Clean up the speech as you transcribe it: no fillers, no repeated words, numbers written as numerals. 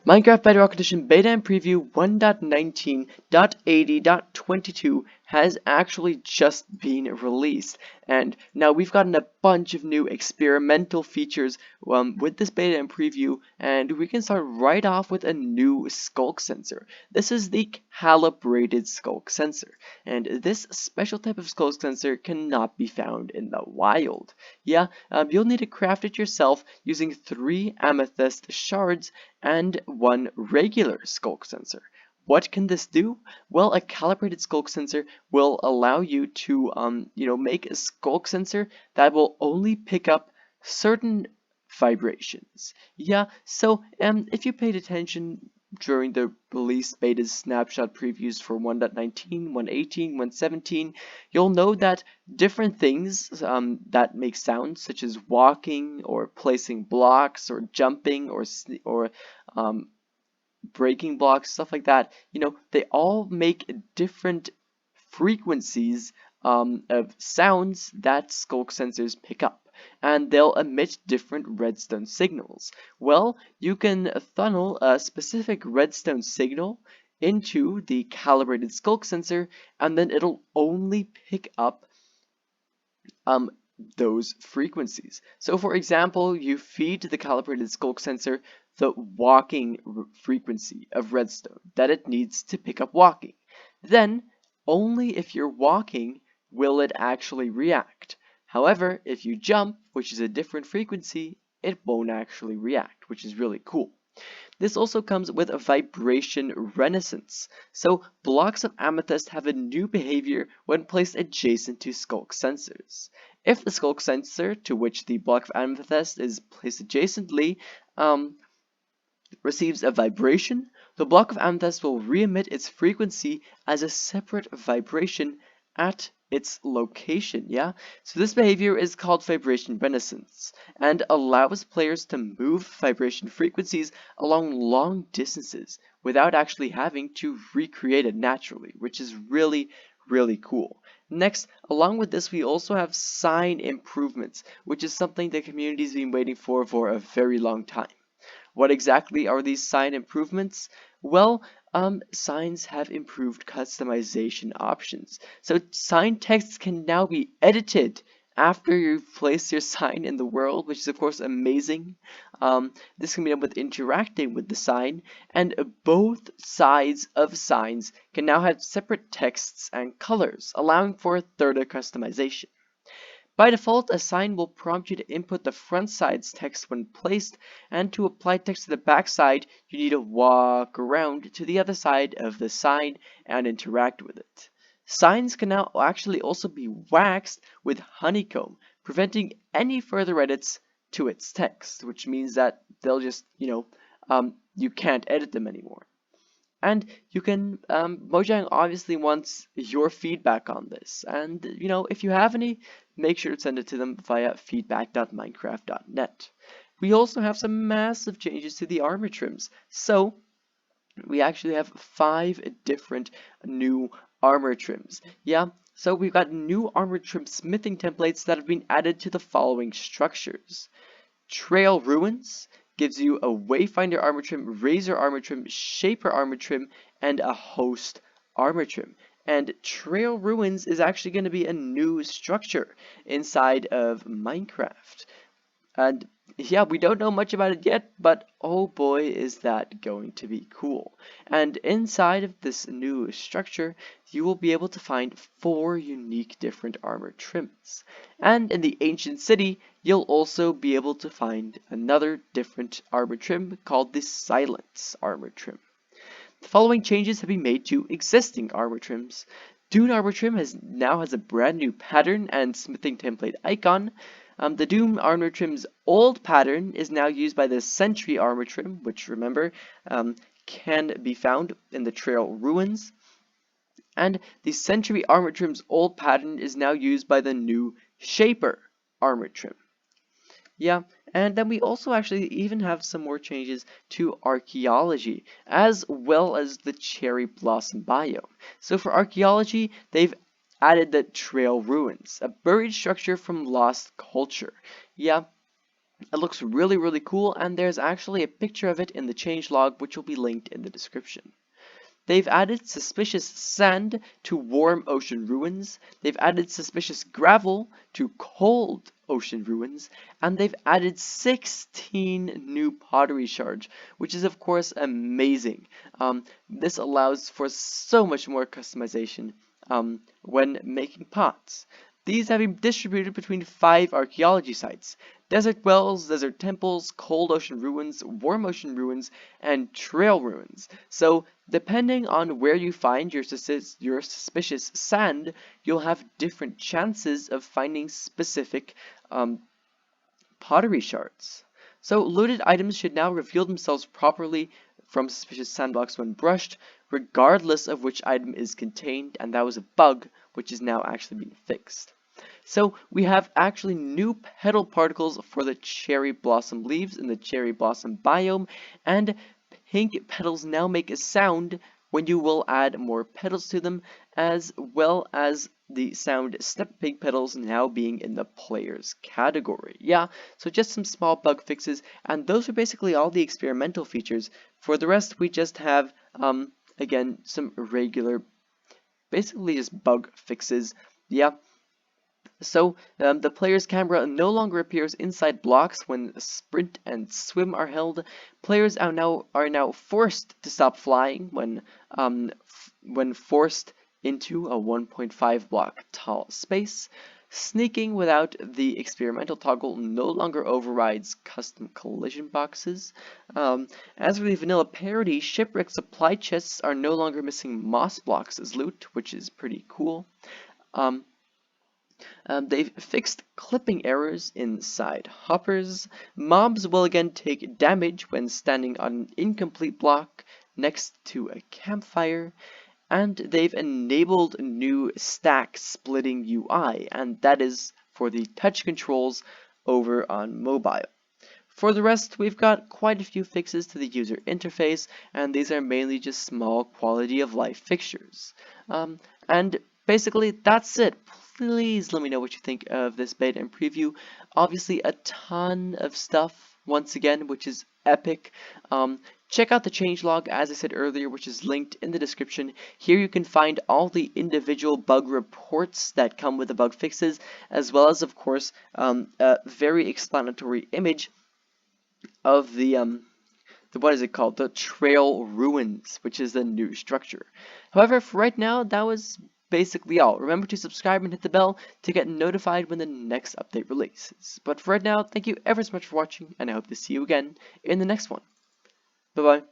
Minecraft Bedrock Edition Beta and Preview 1.19.80.22 has actually just been released, and now we've gotten a bunch of new experimental features with this beta and preview, and we can start right off with a new skulk sensor. This is the calibrated skulk sensor, and this special type of skulk sensor cannot be found in the wild. Yeah, you'll need to craft it yourself using 3 amethyst shards and 1 regular skulk sensor. What can this do? Well, a calibrated skulk sensor will allow you to, make a skulk sensor that will only pick up certain vibrations. Yeah, so if you paid attention during the release beta snapshot previews for 1.19, 1.18, 1.17, you'll know that different things that make sounds, such as walking or placing blocks or jumping or breaking blocks, stuff like that, they all make different frequencies of sounds that skulk sensors pick up, and they'll emit different redstone signals. Well, you can funnel a specific redstone signal into the calibrated skulk sensor, and then it'll only pick up um, those frequencies. So for example, you feed the calibrated skulk sensor the walking frequency of redstone that it needs to pick up walking. Then, only if you're walking will it actually react. However, if you jump, which is a different frequency, it won't actually react, which is really cool. This also comes with a vibration renaissance. So blocks of amethyst have a new behavior when placed adjacent to skulk sensors. If the skulk sensor to which the block of amethyst is placed adjacently receives a vibration, the block of amethyst will re-emit its frequency as a separate vibration at its location. Yeah, so this behavior is called vibration renaissance and allows players to move vibration frequencies along long distances without actually having to recreate it naturally, which is really cool. Next, along with this, we also have sign improvements, which is something the community's been waiting for a very long time. What exactly are these sign improvements? Well, signs have improved customization options. So sign text can now be edited after you've placed your sign in the world, which is of course amazing. This can be done with interacting with the sign, and both sides of signs can now have separate texts and colors, allowing for further customization. By default, a sign will prompt you to input the front side's text when placed, and to apply text to the back side, you need to walk around to the other side of the sign and interact with it. Signs can now actually also be waxed with honeycomb, preventing any further edits to its text, which means that they'll just, you can't edit them anymore. And you can, Mojang obviously wants your feedback on this. And, if you have any, make sure to send it to them via feedback.minecraft.net. We also have some massive changes to the armor trims. So, we actually have 5 different new armor trims. Yeah, so we've got new armor trim smithing templates that have been added to the following structures. Trail Ruins gives you a Wayfinder armor trim, Razor armor trim, Shaper armor trim, and a Host armor trim. And Trail Ruins is actually going to be a new structure inside of Minecraft. And yeah, we don't know much about it yet, but oh boy, is that going to be cool. And inside of this new structure, you will be able to find 4 unique different armor trims. And in the ancient city, you'll also be able to find another different armor trim called the Silence armor trim. The following changes have been made to existing armor trims. Dune armor trim now has a brand new pattern and smithing template icon. The Doom armor trim's old pattern is now used by the Sentry armor trim, which remember can be found in the Trail Ruins. And the Sentry armor trim's old pattern is now used by the new Shaper armor trim. Yeah, and then we also actually even have some more changes to archaeology, as well as the cherry blossom biome. So for archaeology, they've added the Trail Ruins, a buried structure from lost culture. Yeah, It looks really cool, and there's actually a picture of it in the changelog, which will be linked in the description. They've added suspicious sand to warm ocean ruins, they've added suspicious gravel to cold ocean ruins, and they've added 16 new pottery shards, which is of course amazing. This allows for so much more customization when making pots. These have been distributed between 5 archaeology sites: desert wells, desert temples, cold ocean ruins, warm ocean ruins, and trail ruins. So depending on where you find your suspicious sand, you'll have different chances of finding specific pottery shards. So looted items should now reveal themselves properly from suspicious sandblocks when brushed, regardless of which item is contained, and that was a bug which is now actually being fixed. So we have actually new petal particles for the cherry blossom leaves in the cherry blossom biome, and pink petals now make a sound when you will add more petals to them, as well as the sound step pink petals now being in the players category. Yeah, so just some small bug fixes, and those are basically all the experimental features. For the rest, we just have again some regular, basically just bug fixes. Yeah, so the player's camera no longer appears inside blocks when sprint and swim are held. Players are now forced to stop flying when forced into a 1.5 block tall space. Sneaking without the experimental toggle no longer overrides custom collision boxes. As for the vanilla parody, shipwreck supply chests are no longer missing moss blocks as loot, which is pretty cool. They've fixed clipping errors inside hoppers. Mobs will again take damage when standing on an incomplete block next to a campfire. And they've enabled new stack splitting UI, and that is for the touch controls over on mobile. For the rest, we've got quite a few fixes to the user interface, and these are mainly just small quality of life fixtures. And basically, that's it. Please let me know what you think of this beta and preview. Obviously, a ton of stuff, once again, which is epic. Check out the changelog, as I said earlier, which is linked in the description. Here you can find all the individual bug reports that come with the bug fixes, as well as, of course, a very explanatory image of the what is it called? The trail ruins, which is the new structure. However, for right now, that was basically all. Remember to subscribe and hit the bell to get notified when the next update releases. But for right now, thank you ever so much for watching, and I hope to see you again in the next one. Bye bye.